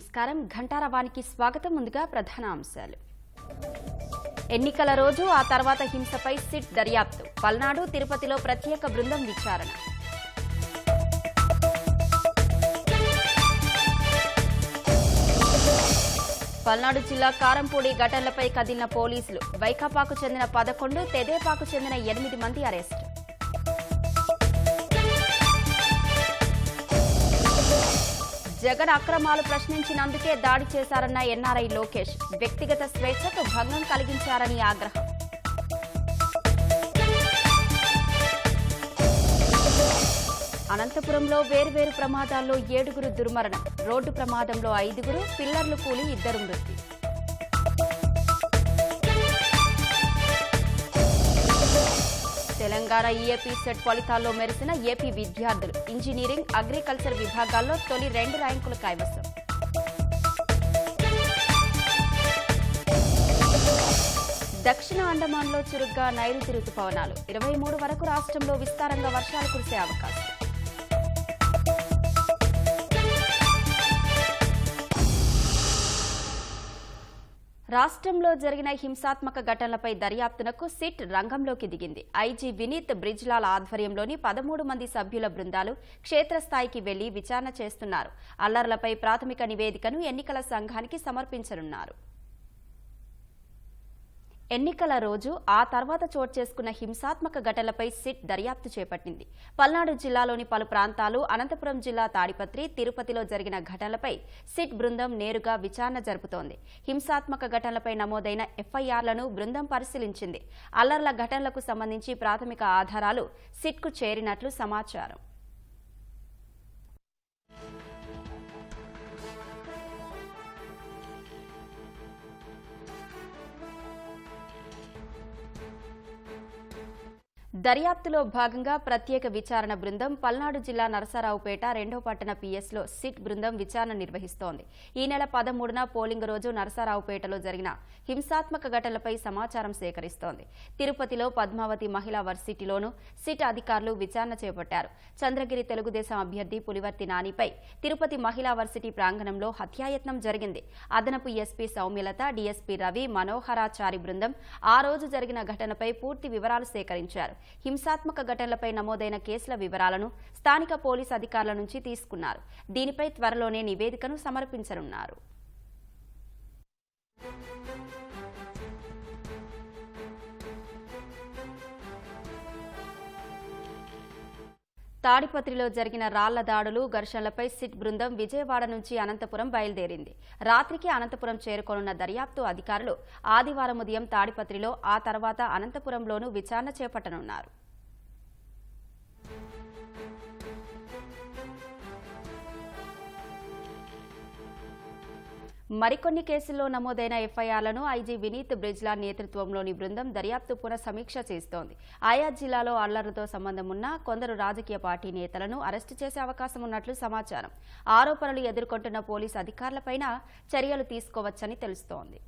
నమస్కారం ఘంటారవానికి స్వాగతం. ముందుగా ప్రధాన అంశాలు. ఎన్నికల రోజు ఆ తర్వాత హింసపై సిట్ దర్యాప్తు. పల్నాడు తిరుపతిలో ప్రత్యేక బృందం విచారణ. పల్నాడు జిల్లా కారంపూడి ఘటనలపై కదిలిన పోలీసులు. వైకాపాకు చెందిన 11, తెదేపాకు చెందిన 8 మంది అరెస్ట్. జగన్ అక్రమాలు ప్రశ్నించినందుకే దాడి చేశారన్న ఎన్ఆర్ఐ లోకేష్. వ్యక్తిగత స్వేచ్ఛకు భంగం కలిగించారని ఆగ్రహం. అనంతపురంలో వేర్వేరు ప్రమాదాల్లో 7 దుర్మరణం. రోడ్డు ప్రమాదంలో 5, పిల్లర్లు కూలి 2 మృతి. తెలంగాణ ఈఏపీ సెట్ ఫలితాల్లో మెరిసిన ఏపీ విద్యార్థులు. ఇంజనీరింగ్, అగ్రికల్చర్ విభాగాల్లో తొలి 2 ర్యాంకులు కైవసం. దక్షిణ అండమాన్లో చురుగ్గా నైరుతి రుతుపవనాలు. 23 వరకు రాష్ట్రంలో విస్తారంగా వర్షాలు కురిసే అవకాశం. రాష్ట్రంలో జరిగిన హింసాత్మక ఘటనలపై దర్యాప్తునకు సిట్ రంగంలోకి దిగింది. ఐజీ వినీత్ బ్రిజ్లాల్ ఆధ్వర్యంలోని 13 మంది సభ్యుల బృందాలు క్షేత్రస్థాయికి వెళ్లి విచారణ చేస్తున్నారు. అల్లర్లపై ప్రాథమిక నివేదికను ఎన్నికల సంఘానికి సమర్పించనున్నారు. ఎన్నికల రోజు ఆ తర్వాత చోటు చేసుకున్న హింసాత్మక ఘటనలపై సిట్ దర్యాప్తు చేపట్టింది. పల్నాడు జిల్లాలోని పలు ప్రాంతాలు, అనంతపురం జిల్లా తాడిపత్రి, తిరుపతిలో జరిగిన ఘటనలపై సిట్ బృందం నేరుగా విచారణ జరుపుతోంది. హింసాత్మక ఘటనలపై నమోదైన ఎఫ్ఐఆర్లను బృందం పరిశీలించింది. అల్లర్ల ఘటనలకు సంబంధించి ప్రాథమిక ఆధారాలు సిట్కు చేరినట్లు సమాచారం. దర్యాప్తులో భాగంగా ప్రత్యేక విచారణ బృందం పల్నాడు జిల్లా నరసరావుపేట 2వ పట్టణ పిఎస్లో సిట్ బృందం విచారణ నిర్వహిస్తోంది. ఈ నెల 13న పోలింగ్ రోజు నరసరావుపేటలో జరిగిన హింసాత్మక ఘటనలపై సమాచారం సేకరిస్తోంది. తిరుపతిలో పద్మావతి మహిళా వర్సిటీలోనూ సిట్ అధికారులు విచారణ చేపట్టారు. చంద్రగిరి తెలుగుదేశం అభ్యర్థి పులివర్తి నానిపై తిరుపతి మహిళా వర్సిటీ ప్రాంగణంలో హత్యాయత్నం జరిగింది. అదనపు ఎస్పీ సౌమ్యలత, డీఎస్పీ రవి మనోహరాచారి బృందం ఆ రోజు జరిగిన ఘటనపై పూర్తి వివరాలు సేకరించారు. హింసాత్మక ఘటనలపై నమోదైన కేసుల వివరాలను స్థానిక పోలీసు అధికారుల నుంచి తీసుకున్నారు. దీనిపై త్వరలోనే నివేదికను సమర్పించనున్నారు. తాడిపత్రిలో జరిగిన రాళ్ల దాడులు, ఘర్షణలపై సిట్ బృందం విజయవాడ నుంచి అనంతపురం బయలుదేరింది. రాత్రికి అనంతపురం చేరుకోనున్న దర్యాప్తు అధికారులు ఆదివారం ఉదయం తాడిపత్రిలో, ఆ తర్వాత అనంతపురంలోనూ విచారణ చేపట్టనున్నారు. మరికొన్ని కేసుల్లో నమోదైన ఎఫ్ఐఆర్లను ఐజీ వినీత్ బ్రిజ్లాల్ నేతృత్వంలోని బృందం దర్యాప్తు పునఃసమీక్ష చేస్తోంది. ఆయా జిల్లాలో అల్లర్లతో సంబంధం ఉన్న కొందరు రాజకీయ పార్టీ నేతలను అరెస్టు చేసే అవకాశం ఉన్నట్లు సమాచారం. ఆరోపణలు ఎదుర్కొంటున్న పోలీసు అధికారులపైన చర్యలు తీసుకోవచ్చని తెలుస్తోంది.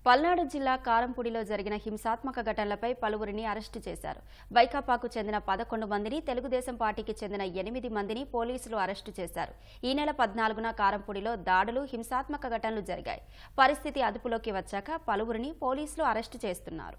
పల్నాడు జిల్లా కారంపూడిలో జరిగిన హింసాత్మక ఘటనలపై పలువురిని అరెస్టు చేశారు. వైకాపాకు చెందిన 11 మందిని, తెలుగుదేశం పార్టీకి చెందిన 8 మందిని పోలీసులు అరెస్టు చేశారు. ఈ నెల 14న కారంపూడిలో దాడులు, హింసాత్మక ఘటనలు జరిగాయి. పరిస్థితి అదుపులోకి వచ్చాక పలువురిని పోలీసులు అరెస్టు చేస్తున్నారు.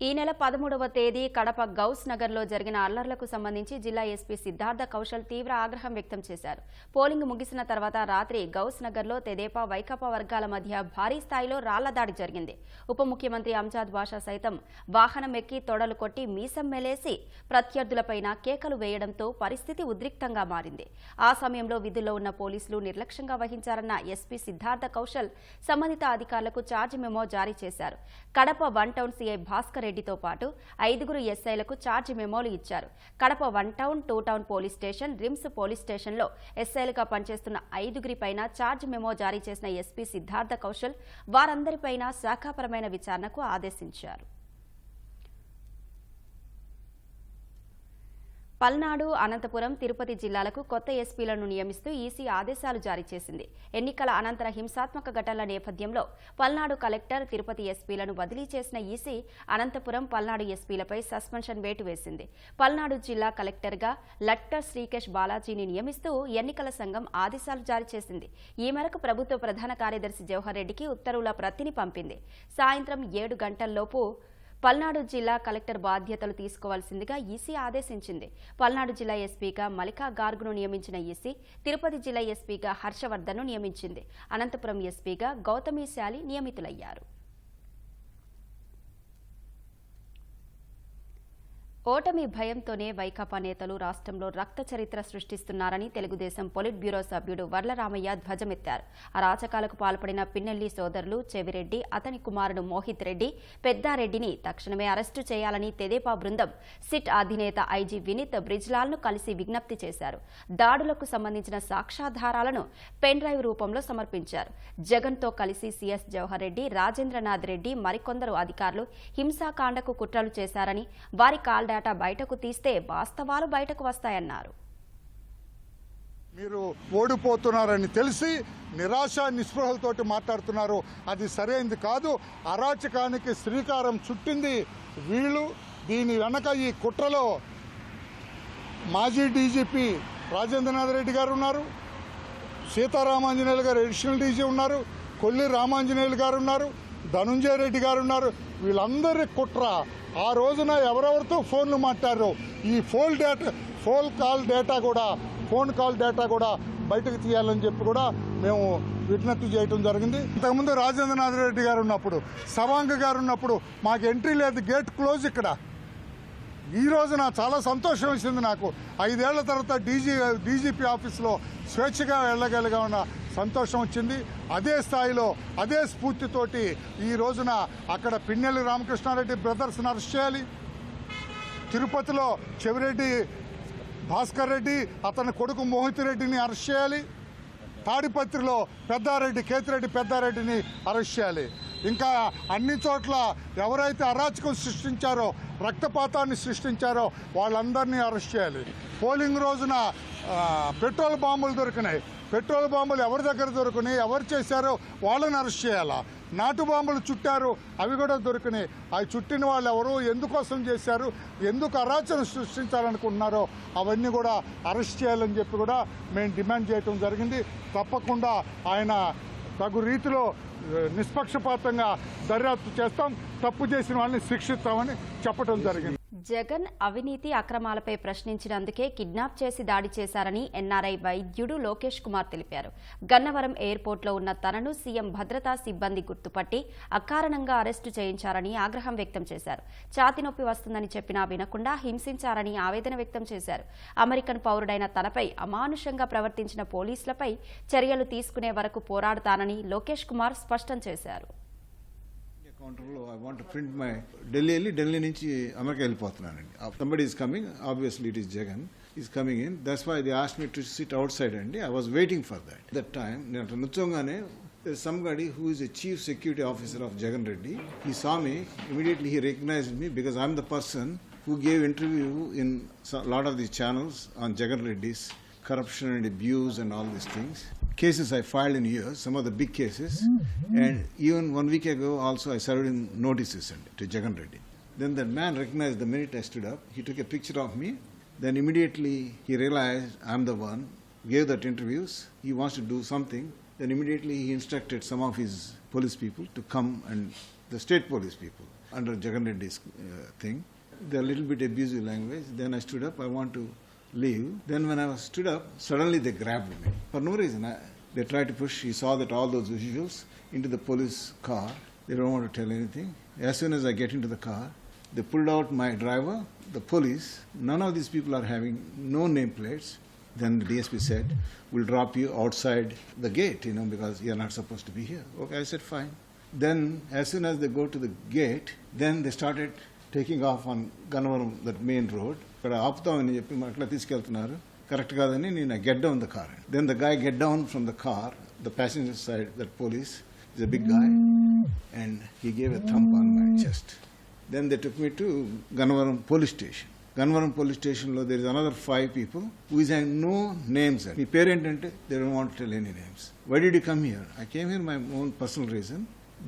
ఈ నెల 13వ తేదీ కడప గౌస్ నగర్లో జరిగిన అల్లర్లకు సంబంధించి జిల్లా ఎస్పీ సిద్ధార్థ కౌశల్ తీవ్ర ఆగ్రహం వ్యక్తం చేశారు. పోలింగ్ ముగిసిన తర్వాత రాత్రి గౌస్ నగర్లో తెదేపా, వైకాపా వర్గాల మధ్య భారీ స్థాయిలో రాళ్ల దాడి జరిగింది. ఉప ముఖ్యమంత్రి అంజాద్ బాషా సైతం వాహనం ఎక్కి తొడలు కొట్టి మీసం మెలేసి ప్రత్యర్థులపైన కేకలు వేయడంతో పరిస్థితి ఉద్రిక్తంగా మారింది. ఆ సమయంలో విధుల్లో ఉన్న పోలీసులు నిర్లక్ష్యంగా వహించారన్న ఎస్పీ సిద్ధార్థ కౌశల్ సంబంధిత అధికారులకు ఛార్జ్ మెమో జారీ చేశారు. కడప 1 టౌన్ సీఐ భాస్కర్ రెడ్డితో పాటు 5 ఎస్ఐలకు ఛార్జ్ మెమోలు ఇచ్చారు. Kadapa 1 town, 2 town police station, RIMS police స్టేషన్లో ఎస్ఐలుగా పనిచేస్తున్న 5 పైన ఛార్జ్ మెమో జారీ చేసిన ఎస్పీ సిద్ధార్థ కౌశల్ వారందరిపైన శాఖాపరమైన విచారణకు ఆదేశించారు. పల్నాడు, అనంతపురం, తిరుపతి జిల్లాలకు కొత్త ఎస్పీలను నియమిస్తూ ఈసీ ఆదేశాలు జారీ చేసింది. ఎన్నికల అనంతర హింసాత్మక ఘటనల నేపథ్యంలో పల్నాడు కలెక్టర్, తిరుపతి ఎస్పీలను బదిలీ చేసిన ఈసీ అనంతపురం, పల్నాడు ఎస్పీలపై సస్పెన్షన్ వేటు వేసింది. పల్నాడు జిల్లా కలెక్టర్గా లట్కర్ శ్రీకేష్ బాలాజీని నియమిస్తూ ఎన్నికల సంఘం ఆదేశాలు జారీ చేసింది. ఈ మేరకు ప్రభుత్వ ప్రధాన కార్యదర్శి జవహర్ రెడ్డికి ఉత్తర్వుల ప్రతిని పంపింది. సాయంత్రం 7 గంటల్లోపు పల్నాడు జిల్లా కలెక్టర్ బాధ్యతలు తీసుకోవాల్సిందిగా ఈసీ ఆదేశించింది. పల్నాడు జిల్లా ఎస్పీగా మల్లికా గార్గ్ను నియమించిన ఈసీ తిరుపతి జిల్లా ఎస్పీగా హర్షవర్ధన్ను నియమించింది. అనంతపురం ఎస్పీగా గౌతమి శాలి నియమితులయ్యారు. ఓటమి భయంతోనే వైకాపా నేతలు రాష్ట్రంలో రక్త చరిత్ర సృష్టిస్తున్నారని తెలుగుదేశం పొలిట్ బ్యూరో సభ్యుడు వర్లరామయ్య ధ్వజమెత్తారు. అరాచకాలకు పాల్పడిన పిన్నెల్లి సోదరులు చెవిరెడ్డి, అతని కుమారుడు మోహిత్ రెడ్డి, పెద్దారెడ్డిని తక్షణమే అరెస్టు చేయాలని తెదేపా బృందం సిట్ అధినేత ఐజీ వినీత్ బ్రిజ్లాల్ను కలిసి విజ్ఞప్తి చేశారు. దాడులకు సంబంధించిన సాక్ష్యాధారాలను పెన్ డ్రైవ్ రూపంలో సమర్పించారు. జగన్తో కలిసి సీఎస్ జవహర్ రెడ్డి, రాజేంద్రనాథ్ రెడ్డి, మరికొందరు అధికారులు హింసాకాండకు కుట్రలు చేశారని, వారి కాల్ డేటా బయటకు తీస్తే వాస్తవాలు బయటకు వస్తాయన్నారు. మీరు ఓడిపోతున్నారని తెలిసి నిరాశ నిస్పృహలతోటి మాట్లాడుతున్నారు. అది సరైనది కాదు. అరాచకానికి శ్రీకారం చుట్టింది వీళ్ళు. దీని వెనక ఈ కుట్రలో మాజీ డీజీపీ రాజేంద్రనాథ్ రెడ్డి గారు ఉన్నారు, సీతారామాంజనేయులు గారు అడిషనల్ డీజీ ఉన్నారు, కొల్లి రామాంజనేయులు గారు ఉన్నారు, ధనుంజయ రెడ్డి గారు ఉన్నారు. వీళ్ళందరి కుట్ర. ఆ రోజున ఎవరెవరితో ఫోన్లు మాట్లాడారు, ఈ ఫోన్ కాల్ డేటా కూడా బయటకు తీయాలని చెప్పి కూడా మేము విజ్ఞప్తి చేయడం జరిగింది. ఇంతకుముందు రాజేంద్రనాథ్ రెడ్డి గారు ఉన్నప్పుడు, సవాంగ్ గారు ఉన్నప్పుడు మాకు ఎంట్రీ లేదు, గేట్ క్లోజ్. ఇక్కడ ఈ రోజున చాలా సంతోషం వేసింది నాకు. 5 ఏళ్ల తర్వాత డీజీపీ ఆఫీస్లో స్వేచ్ఛగా వెళ్ళగలిగిన సంతోషం వచ్చింది. అదే స్థాయిలో అదే స్ఫూర్తితోటి ఈ రోజున అక్కడ పిన్నెల్లి రామకృష్ణారెడ్డి బ్రదర్స్ని అరెస్ట్ చేయాలి. తిరుపతిలో చెవిరెడ్డి భాస్కర్ రెడ్డి, అతని కొడుకు మోహిత్ రెడ్డిని అరెస్ట్ చేయాలి. తాడిపత్రిలో కేతిరెడ్డి పెద్దారెడ్డిని అరెస్ట్ చేయాలి. ఇంకా అన్ని చోట్ల ఎవరైతే అరాచకం సృష్టించారో, రక్తపాతాన్ని సృష్టించారో వాళ్ళందరినీ అరెస్ట్ చేయాలి. పోలింగ్ రోజున పెట్రోల్ బాంబులు దొరికినాయి. పెట్రోల్ బాంబులు ఎవరి దగ్గర దొరికినాయి, ఎవరు చేశారో వాళ్ళని అరెస్ట్ చేయాలా. నాటు బాంబులు చుట్టారు, అవి కూడా దొరికినాయి. అవి చుట్టిన వాళ్ళు ఎవరు, ఎందుకోసం చేశారు, ఎందుకు అరాచకం సృష్టించాలనుకుంటున్నారో అవన్నీ కూడా అరెస్ట్ చేయాలని చెప్పి కూడా మేము డిమాండ్ చేయటం జరిగింది. తప్పకుండా ఆయన తగు రీతిలో నిష్పక్షపాతంగా దర్యాప్తు చేస్తాం, తప్పు చేసిన వాళ్ళని శిక్షిస్తామని చెప్పడం జరిగింది. జగన్ అవినీతి అక్రమాలపై ప్రశ్నించినందుకే కిడ్నాప్ చేసి దాడి చేశారని ఎన్ఆర్ఐ వైద్యుడు లోకేష్ కుమార్ తెలిపారు. గన్నవరం ఎయిర్పోర్ట్లో ఉన్న తనను సీఎం భద్రతా సిబ్బంది గుర్తుపట్టి అకారణంగా అరెస్టు చేయించారని ఆగ్రహం వ్యక్తం చేశారు. ఛాతీ నొప్పి వస్తుందని చెప్పినా వినకుండా హింసించారని ఆవేదన వ్యక్తం చేశారు. అమెరికన్ పౌరుడైన తనపై అమానుషంగా ప్రవర్తించిన పోలీసులపై చర్యలు తీసుకునే వరకు పోరాడతానని లోకేష్ కుమార్ స్పష్టం చేశారు. I want to print my Delhi నుంచి America వెళ్ళిపోతున్నానండి. Somebody is coming, obviously it is Jagan, is coming in. That's why they asked me to sit outside అండి. I was waiting for that. That time నేను నుంచోగానే there is somebody who is a chief security officer of Jagan Reddy. He saw me, immediately he recognized me because I'm the person who gave interview in a lot of these channels on Jagan Reddy's corruption and abuse and all these things. Cases I filed in years, some of the big cases, and even 1 week ago also I served in notices to Jagan Reddy. Then that man recognized the minute I stood up, he took a picture of me, then immediately he realized I'm the one, gave that interviews, he wants to do something, then immediately he instructed some of his police people to come, and the state police people under Jagan Reddy's thing. They're a little bit abusive language. Then I stood up, I want to leave. Then when I was stood up, suddenly they grabbed me. For no reason. They tried to push. He saw that all those visuals into the police car. They don't want to tell anything. As soon as I get into the car, they pulled out my driver, the police. None of these people are having no nameplates. Then the DSP said, we'll drop you outside the gate, because you're not supposed to be here. Okay, I said, fine. Then as soon as they go to the gate, then they started taking off on Gannavaram, that main road. ఇక్కడ ఆపుతామని చెప్పి అట్లా తీసుకెళ్తున్నారు. Correct కాదని నేను get down the car. Then the guy get down from the car, the passenger side, that police is a big guy, and he gave a thump on my chest. Then they took me to Gannavaram police station. Ganvaram police station lo there is another 5 people who is having no names. My parent ante they don't want to tell any names. Why did you come here? I came here my own personal reason.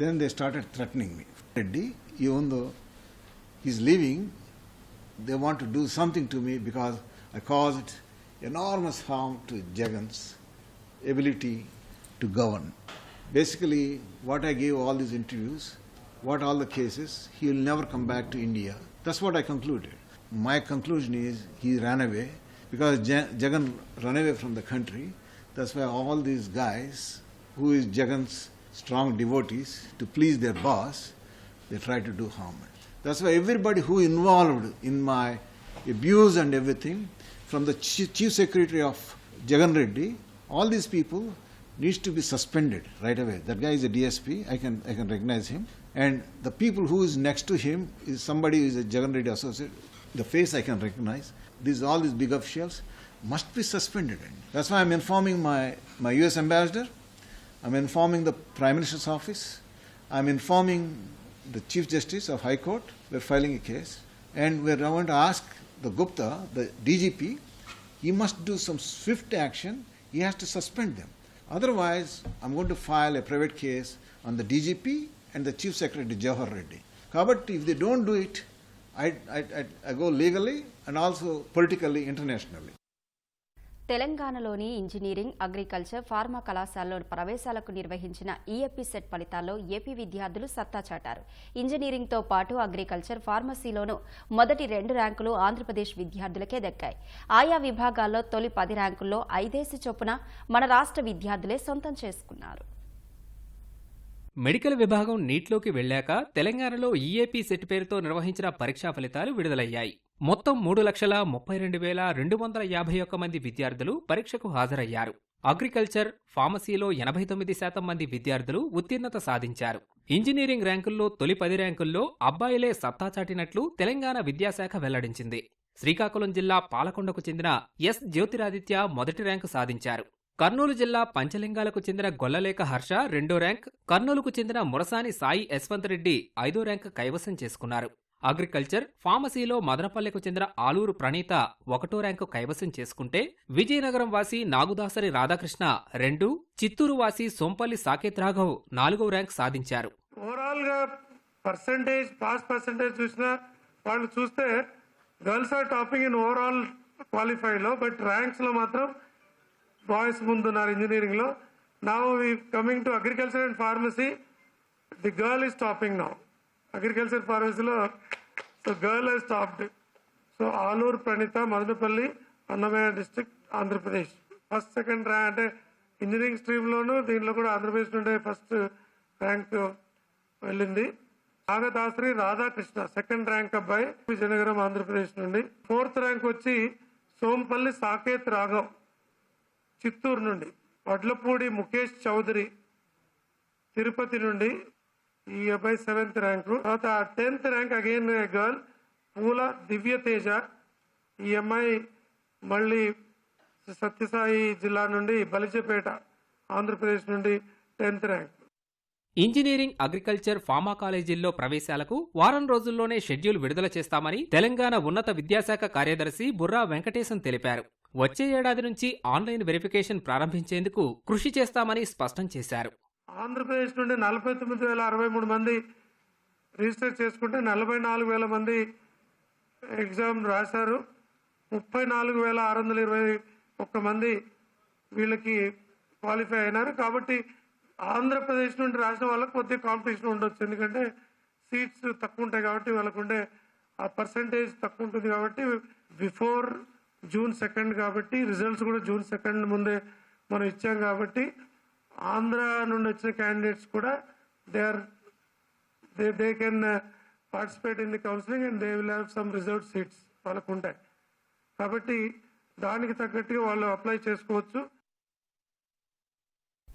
Then they started threatening me. Reddy, even though he's leaving, they want to do something to me because I caused enormous harm to Jagan's ability to govern. Basically, what I gave all these interviews, what all the cases, he will never come back to India. That's what I concluded. My conclusion is he ran away because Jagan ran away from the country. That's why all these guys, who is Jagan's strong devotees, to please their boss, they try to do harm. That's why everybody who involved in my abuse and everything, from the chief secretary of Jagan Reddy, all these people needs to be suspended right away. That guy is a DSP. I can recognize him. And the people who is next to him is somebody who is a Jagan Reddy associate. The face I can recognize. All these big officials must be suspended. That's why I'm informing my US ambassador. I'm informing the Prime Minister's office. I'm informing the Chief Justice of High Court. We're filing a case. And we're going to ask the Gupta, the DGP, he must do some swift action. He has to suspend them. Otherwise, I'm going to file a private case on the DGP and the Chief Secretary Jawahar Reddy. But if they don't do it, I go legally and also politically, internationally. తెలంగాణలోని engineering, agriculture, pharma కళాశాలలో ప్రవేశాలకు నిర్వహించిన EAP set ఫలితాల్లో AP విద్యార్థులు సత్తా చాటారు. ఇంజనీరింగ్తో పాటు agriculture, ఫార్మసీలోనూ మొదటి 2 ర్యాంకులు ఆంధ్రప్రదేశ్ విద్యార్థులకే దక్కాయి. ఆయా విభాగాల్లో తొలి 10 ర్యాంకుల్లో 5 చొప్పున మన రాష్ట్ర విద్యార్థులే సొంతం చేసుకున్నారు. మెడికల్ విభాగం నీట్లోకి వెళ్లాక తెలంగాణలో ఈఏపీ సెట్ పేరుతో నిర్వహించిన పరీక్షా ఫలితాలు విడుదలయ్యాయి. మొత్తం 3,32,251 మంది విద్యార్థులు పరీక్షకు హాజరయ్యారు. అగ్రికల్చర్, ఫార్మసీలో 89% మంది విద్యార్థులు ఉత్తీర్ణత సాధించారు. ఇంజనీరింగ్ ర్యాంకుల్లో తొలి 10 ర్యాంకుల్లో అబ్బాయిలే సత్తా చాటినట్లు తెలంగాణ విద్యాశాఖ వెల్లడించింది. శ్రీకాకుళం జిల్లా పాలకొండకు చెందిన ఎస్ జ్యోతిరాదిత్య మొదటి ర్యాంకు సాధించారు. కర్నూలు జిల్లా పంచలింగాలకు చెందిన గొల్లలేక హర్ష 2వ ర్యాంక్, కర్నూలుకు చెందిన మురసాని సాయి యశ్వంత్ రెడ్డి 5వ ర్యాంక్ కైవసం చేసుకున్నారు. అగ్రికల్చర్, ఫార్మసీలో మదనపల్లెకు చెందిన ఆలూరు ప్రణీత 1వ ర్యాంకు కైవసం చేసుకుంటే, విజయనగరం వాసి నాగుదాసరి రాధాకృష్ణ 2, చిత్తూరు వాసి సోంపల్లి సాకేత్ రాఘవ్ 4వ ర్యాంక్ సాధించారు. ఓవరాల్ గా పాస్ పర్సెంటేజ్ చూసినా వాళ్ళు చూస్తే girls are topping in overall qualified లో, బట్ ర్యాంక్స్ లో మాత్రం బాయ్స్ ముందున్నారు ఇంజనీరింగ్ లో. Now we coming to agriculture and pharmacy, the girl is topping now. Agriculture ఫార్మసీలో so girl has topped. So Aluru Praneetha, Madanapalle, Annamayya district, Andhra Pradesh. First second rank అంటే engineering స్ట్రీమ్లోను దీంట్లో కూడా ఆంధ్రప్రదేశ్ నుండే ఫస్ట్ ర్యాంక్ వెళ్ళింది. నాగదాసరి రాధాకృష్ణ సెకండ్ ర్యాంక్ అబ్బాయి, విజయనగరం, ఆంధ్రప్రదేశ్ నుండి. 4th ర్యాంక్ వచ్చి సోంపల్లి సాకేత్ రాఘవ్, చిత్తూరు నుండి. వడ్లపూడి ముఖేష్ చౌదరి, తిరుపతి నుండి, ఈ అబ్బాయి 7th ర్యాంకు. తర్వాత 10th ర్యాంక్ అగైన్ గర్ల్, పూల దివ్యతేజ. ఈ అమ్మాయి మళ్ళీ సత్యసాయి జిల్లా నుండి, బలిజపేట, ఆంధ్రప్రదేశ్ నుండి 10th rank. Engineering, agriculture, pharma కాలేజీల్లో ప్రవేశాలకు వారం రోజుల్లోనే షెడ్యూల్ విడుదల చేస్తామని తెలంగాణ ఉన్నత విద్యాశాఖ కార్యదర్శి బుర్రా వెంకటేశం తెలిపారు. వచ్చే ఏడాది నుంచి ఆన్లైన్ వెరిఫికేషన్ ప్రారంభించేందుకు కృషి చేస్తామని స్పష్టం చేశారు. ఆంధ్రప్రదేశ్ నుండి 49,063 మంది రిజిస్టర్ చేసుకుంటే 44,000 మంది ఎగ్జామ్ రాశారు. 34,621 మంది వీళ్ళకి క్వాలిఫై అయినారు. కాబట్టి ఆంధ్రప్రదేశ్ నుండి రాసిన వాళ్ళకి కొద్దిగా కాంపిటీషన్ ఉండొచ్చు, ఎందుకంటే సీట్స్ తక్కువ ఉంటాయి కాబట్టి, వాళ్ళకు ఉండే ఆ పర్సంటేజ్ తక్కువ ఉంటుంది కాబట్టి. బిఫోర్ June 2 కాబట్టి రిజల్ట్స్ కూడా June 2 ముందే మనం ఇచ్చాం కాబట్టి ఆంధ్ర నుండి వచ్చిన క్యాండిడేట్స్ కూడా they can participate in the counselling and they will have some reserved seats వాళ్ళకు ఉంటాయి. కాబట్టి దానికి తగ్గట్టుగా వాళ్ళు అప్లై చేసుకోవచ్చు.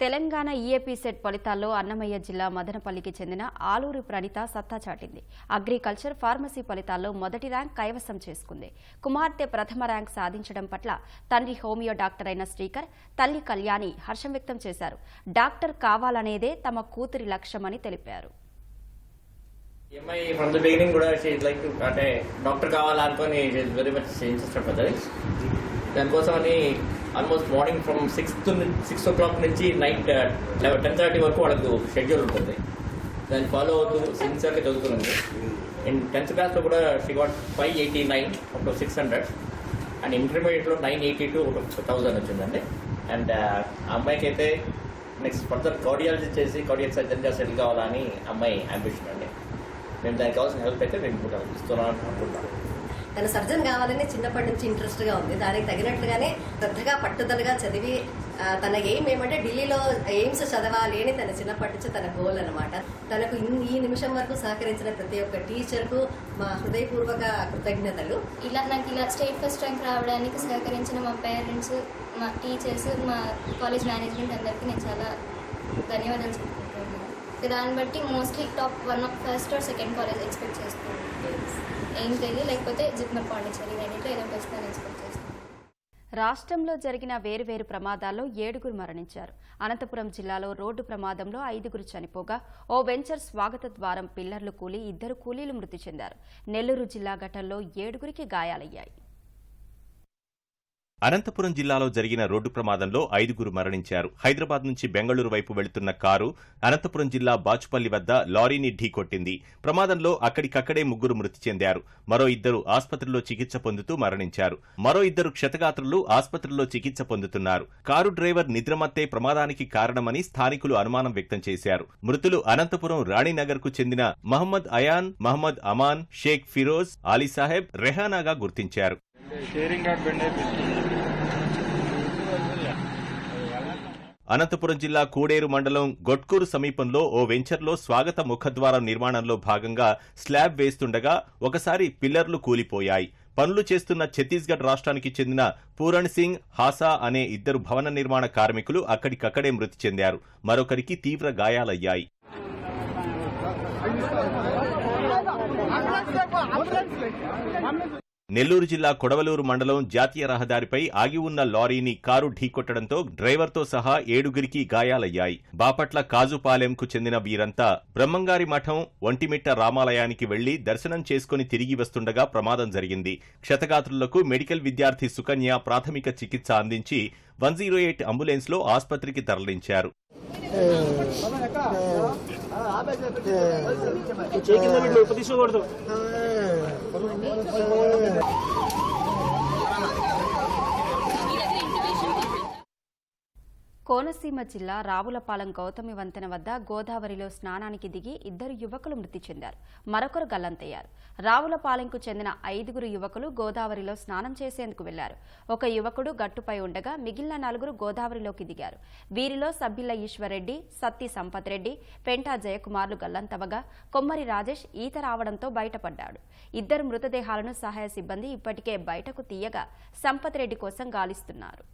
తెలంగాణ ఈఏపీ సెట్ ఫలితాల్లో అన్నమయ్య జిల్లా మదనపల్లికి చెందిన ఆలూరి ప్రణీత సత్తా చాటింది. అగ్రికల్చర్, ఫార్మసీ ఫలితాల్లో మొదటి ర్యాంక్ కైవసం చేసుకుంది. కుమార్తె ప్రథమ ర్యాంక్ సాధించడం పట్ల తండ్రి హోమియో డాక్టర్ అయిన శ్రీకర్, తల్లి కళ్యాణి హర్షం వ్యక్తం చేశారు. డాక్టర్ కావాలనేదే తమ కూతురి లక్ష్యమని తెలిపారు. అమ్మాయి ఫ్రమ్ ద బిగినింగ్ కూడా షీ లైక్ అంటే డాక్టర్ కావాలనుకొని very much interested for that. దానికోసం అని ఆల్మోస్ట్ మార్నింగ్ ఫ్రమ్ 6 o'clock నుంచి నైట్ 10:30 వరకు వాళ్ళకు షెడ్యూల్ ఉంటుంది. దాన్ని ఫాలో అవుతూ సిన్సియర్గా చదువుతుంది. ఇన్ 10th క్లాస్లో కూడా she got 589 out of 600 and ఇంటర్మీడియట్లో 982 అవుట్ ఆఫ్ 1000 వచ్చిందండి. అండ్ ఆ అమ్మాయికి అయితే నెక్స్ట్ ఫర్దర్ కార్డియాలజీ చేసి కార్డియాక్ సర్జన్గా సెటిల్ కావాలని అమ్మాయి అంబిషన్ అండి. మేము దానికి కావాల్సిన హెల్ప్ అయితే మేము కూడా ఇస్తున్నాం అనుకుంటున్నాం. తన సర్జన్ కావాలని చిన్నప్పటి నుంచి ఇంట్రెస్ట్గా ఉంది. దానికి తగినట్లుగానే శ్రద్ధగా పట్టుదలగా చదివి తన ఎయిమ్ ఏమంటే ఢిల్లీలో ఎయిమ్స్ చదవాలి అని తన చిన్నప్పటి నుంచి తన గోల్ అనమాట. తనకు ఈ నిమిషం వరకు సహకరించిన ప్రతి ఒక్క టీచర్కు మా హృదయపూర్వక కృతజ్ఞతలు. నాకు స్టేట్ ఫస్ట్ ర్యాంక్ రావడానికి సహకరించిన మా పేరెంట్స్, మా టీచర్స్, మా కాలేజ్ మేనేజ్మెంట్ అందరికీ నేను చాలా ధన్యవాదాలు చెప్పుకుంటున్నాను. దాన్ని బట్టి mostly top 1 first or second college expect చేస్తున్నాను. ఏం తెలియదు, లేకపోతే జిప్మర్ పాండిచేరి రెండింటిలో ఏదో వస్తుందని ఎక్స్పెక్ట్ చేస్తాను. రాష్ట్రంలో జరిగిన వేర్వేరు ప్రమాదాల్లో 7గురు మరణించారు. అనంతపురం జిల్లాలో రోడ్డు ప్రమాదంలో 5గురు చనిపోగా ఓ వెంచర్ స్వాగత ద్వారం పిల్లర్లు కూలి 2 కూలీలు మృతి చెందారు. నెల్లూరు జిల్లా ఘటనలో 7గురికి గాయాలయ్యాయి. అనంతపురం జిల్లాలో జరిగిన రోడ్డు ప్రమాదంలో 5గురు మరణించారు. హైదరాబాద్ నుంచి బెంగళూరు వైపు వెళుతున్న కారు అనంతపురం జిల్లా బాచుపల్లి వద్ద లారీని ఢీకొట్టింది. ప్రమాదంలో అక్కడికక్కడే 3 మృతి చెందారు. మరో 2 ఆస్పత్రిలో చికిత్స పొందుతూ మరణించారు. మరో 2 క్షతగాత్రులు ఆస్పత్రిలో చికిత్స పొందుతున్నారు. కారు డ్రైవర్ నిద్రమత్తే ప్రమాదానికి కారణమని స్థానికులు అనుమానం వ్యక్తం చేశారు. మృతులు అనంతపురం రాణినగర్ కు చెందిన మహమ్మద్ అయాన్, మహమ్మద్ అమాన్, షేక్ ఫిరోజ్, ఆలీసాహెబ్, రెహానాగా గుర్తించారు. అనంతపురం జిల్లా కూడేరు మండలం గొట్కూరు సమీపంలో ఓ వెంచర్లో స్వాగత ముఖద్వారం నిర్మాణంలో భాగంగా స్లాబ్ వేస్తుండగా ఒకసారి పిల్లర్లు కూలిపోయాయి. పనులు చేస్తున్న ఛత్తీస్గఢ్ రాష్ట్రానికి చెందిన పూరణ్ సింగ్, హాసా అనే 2 భవన నిర్మాణ కార్మికులు అక్కడికక్కడే మృతి చెందారు. మరొకరికి తీవ్ర గాయాలయ్యాయి. నెల్లూరు జిల్లా కొడవలూరు మండలం జాతీయ రహదారిపై ఆగి ఉన్న లారీని కారు ఢీకొట్టడంతో డ్రైవర్తో సహా 7గురికి గాయాలయ్యాయి. బాపట్ల కాజుపాలెంకు చెందిన వీరంతా బ్రహ్మంగారి మఠం, ఒంటిమిట్ట రామాలయానికి వెళ్లి దర్శనం చేసుకుని తిరిగి వస్తుండగా ప్రమాదం జరిగింది. క్షతగాత్రులకు మెడికల్ విద్యార్థి సుకన్య ప్రాథమిక చికిత్స అందించి 108 అంబులెన్స్లో ఆస్పత్రికి తరలించారు. కోనసీమ జిల్లా రావులపాలెం గౌతమి వంతెన వద్ద గోదావరిలో స్నానానికి దిగి 2 యువకులు మృతి చెందారు. మరొకరు గల్లంతయ్యారు. రావులపాలెంకు చెందిన 5గురు యువకులు గోదావరిలో స్నానం చేసేందుకు వెళ్లారు. ఒక యువకుడు గట్టుపై ఉండగా మిగిలిన 4 గోదావరిలోకి దిగారు. వీరిలో సబ్బిల్ల ఈశ్వర్రెడ్డి, సత్తి సంపత్ రెడ్డి, పెంటా జయకుమార్లు గల్లంతవగా కొమ్మరి రాజేష్ ఈత రావడంతో బయటపడ్డాడు. 2 మృతదేహాలను సహాయ సిబ్బంది ఇప్పటికే బయటకు తీయగా సంపత్ రెడ్డి కోసం గాలిస్తున్నారు.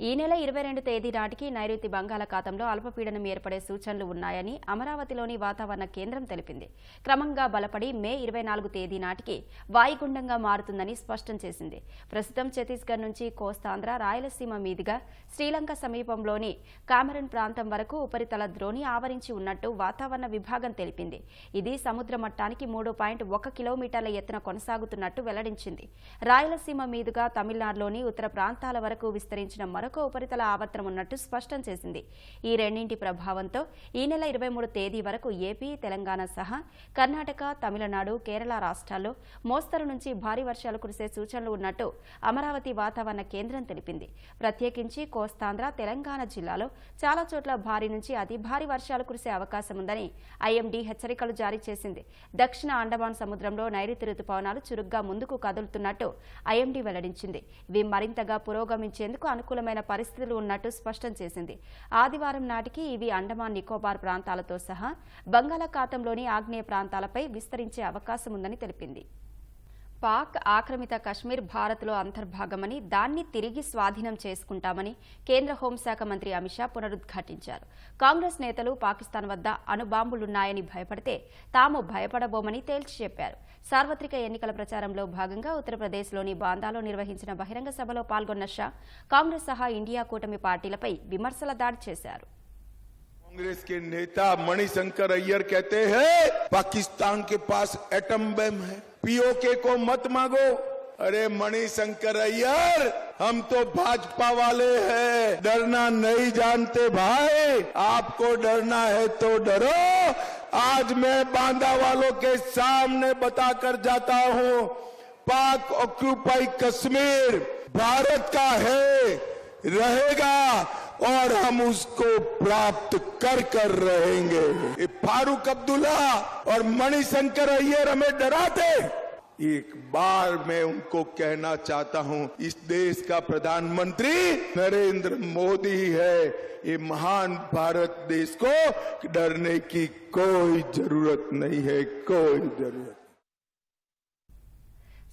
ఈ నెల 22 తేదీ నాటికి నైరుతి బంగాళాఖాతంలో అల్పపీడనం ఏర్పడే సూచనలు ఉన్నాయని అమరావతిలోని వాతావరణ కేంద్రం తెలిపింది. క్రమంగా బలపడి మే 24 తేదీ నాటికి వాయుగుండంగా మారుతుందని స్పష్టం చేసింది. ప్రస్తుతం ఛత్తీస్గఢ్ నుంచి కోస్తాంధ్ర, రాయలసీమ మీదుగా శ్రీలంక సమీపంలోని కామెరూన్ ప్రాంతం వరకు ఉపరితల ద్రోణి ఆవరించి ఉన్నట్టు వాతావరణ విభాగం తెలిపింది. ఇది సముద్ర మట్టానికి 3.1 కిలోమీటర్ల ఎత్తున కొనసాగుతున్నట్టు వెల్లడించింది. రాయలసీమ మీదుగా తమిళనాడులోని ఉత్తర ప్రాంతాల వరకు విస్తరించిన మరొక ఉపరితల ఆవర్తనం ఉన్నట్టు స్పష్టం చేసింది. ఈ రెండింటి ప్రభావంతో ఈ నెల 23 తేదీ వరకు ఏపీ, తెలంగాణ సహా కర్ణాటక, తమిళనాడు, కేరళ రాష్ట్రాల్లో మోస్తరు నుంచి భారీ వర్షాలు కురిసే సూచనలు ఉన్నట్టు అమరావతి వాతావరణ కేంద్రం తెలిపింది. ప్రత్యేకించి కోస్తాంధ్ర, తెలంగాణ జిల్లాలో చాలా చోట్ల భారీ నుంచి అతి భారీ వర్షాలు కురిసే అవకాశం ఉందని ఐఎండీ హెచ్చరికలు జారీ చేసింది. దక్షిణ అండమాన్ సముద్రంలో నైరుతి రుతుపవనాలు చురుగ్గా ముందుకు కదులుతున్నట్టు ఐఎండీ వెల్లడించింది. ఇవి మరింతగా పురోగమించేందుకు అనుకూలమైన పరిస్థితులు ఉన్నట్టు స్పష్టం చేసింది. ఆదివారం నాటికి ఇవి అండమాన్ నికోబార్ ప్రాంతాలతో సహా బంగాళాఖాతంలోని ఆగ్నేయ ప్రాంతాలపై విస్తరించే అవకాశం ఉందని తెలిపింది. పాక్ ఆక్రమిత కశ్మీర్ భారత్లో అంతర్భాగమని, దాన్ని తిరిగి స్వాధీనం చేసుకుంటామని కేంద్ర హోంశాఖ మంత్రి అమిత్ షా పునరుద్ఘాటించారు. కాంగ్రెస్ నేతలు పాకిస్తాన్ వద్ద అణుబాంబులున్నాయని భయపడితే తాము భయపడబోమని తేల్చి చెప్పారు. సార్వత్రిక ఎన్నికల ప్రచారంలో భాగంగా ఉత్తరప్రదేశ్లోని బాందాలో నిర్వహించిన బహిరంగ సభలో పాల్గొన్న షా కాంగ్రెస్ సహా ఇండియా కూటమి పార్టీలపై విమర్శల దాడి చేశారు. कांग्रेस के नेता मणिशंकर अय्यर कहते हैं पाकिस्तान के पास एटम बम है, पीओके को मत मांगो। अरे मणिशंकर अय्यर, हम तो भाजपा वाले हैं, डरना नहीं जानते भाई। आपको डरना है तो डरो। आज मैं बांदा वालों के सामने बताकर जाता हूँ, पाक ऑक्यूपाई कश्मीर भारत का है, रहेगा और हम उसको प्राप्त कर रहेंगे। ये फारूक अब्दुल्ला और मणिशंकर अय्यर हमें डराते। एक बार मैं उनको कहना चाहता हूं, इस देश का प्रधानमंत्री नरेंद्र मोदी है। ये महान भारत देश को डरने की कोई जरूरत नहीं है, कोई जरूरत।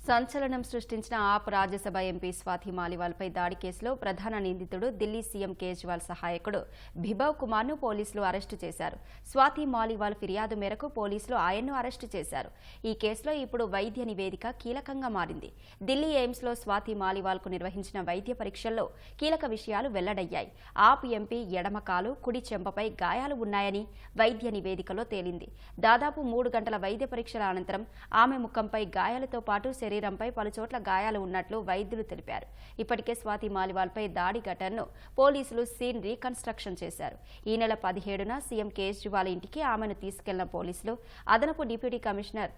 సంచలనం సృష్టించిన ఆప్ రాజ్యసభ ఎంపీ స్వాతి మాలివాల్పై దాడి కేసులో ప్రధాన నిందితుడు ఢిల్లీ సీఎం కేజ్రీవాల్ సహాయకుడు బిభవ్ కుమార్ను పోలీసులు అరెస్టు చేశారు. స్వాతి మాలివాల్ ఫిర్యాదు మేరకు పోలీసులు ఆయన్ను అరెస్టు చేశారు. ఈ కేసులో ఇప్పుడు వైద్య నివేదిక కీలకంగా మారింది. ఢిల్లీ ఎయిమ్స్లో స్వాతి మాలివాల్కు నిర్వహించిన వైద్య పరీక్షల్లో కీలక విషయాలు వెల్లడయ్యాయి. ఆప్ ఎంపీ ఎడమ కాలు, కుడి చెంపపై గాయాలు ఉన్నాయని వైద్య నివేదికలో తేలింది. దాదాపు 3 గంటల వైద్య పరీక్షల అనంతరం ఆమె ముఖంపై గాయాలతో పాటు శరీరంపై పలుచోట్ల గాయాలు ఉన్నట్లు వైద్యులు తెలిపారు. ఇప్పటికే స్వాతి మాలివాల్పై దాడి ఘటనను పోలీసులు సీన్ రీకన్స్ట్రక్షన్ చేశారు. ఈ నెల 17న సీఎం కేజ్రీవాల్ ఇంటికి ఆమెను తీసుకెళ్లిన పోలీసులు అదనపు డిప్యూటీ కమిషనర్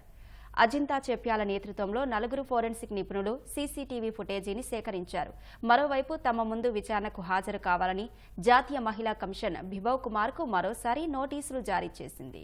అజింతా చెప్యాల నేతృత్వంలో 4 ఫోరెన్సిక్ నిపుణులు సీసీటీవీ ఫుటేజీని సేకరించారు. మరోవైపు తమ ముందు విచారణకు హాజరు కావాలని జాతీయ మహిళా కమిషన్ బిభవ్ కుమార్కు మరోసారి నోటీసులు జారీ చేసింది.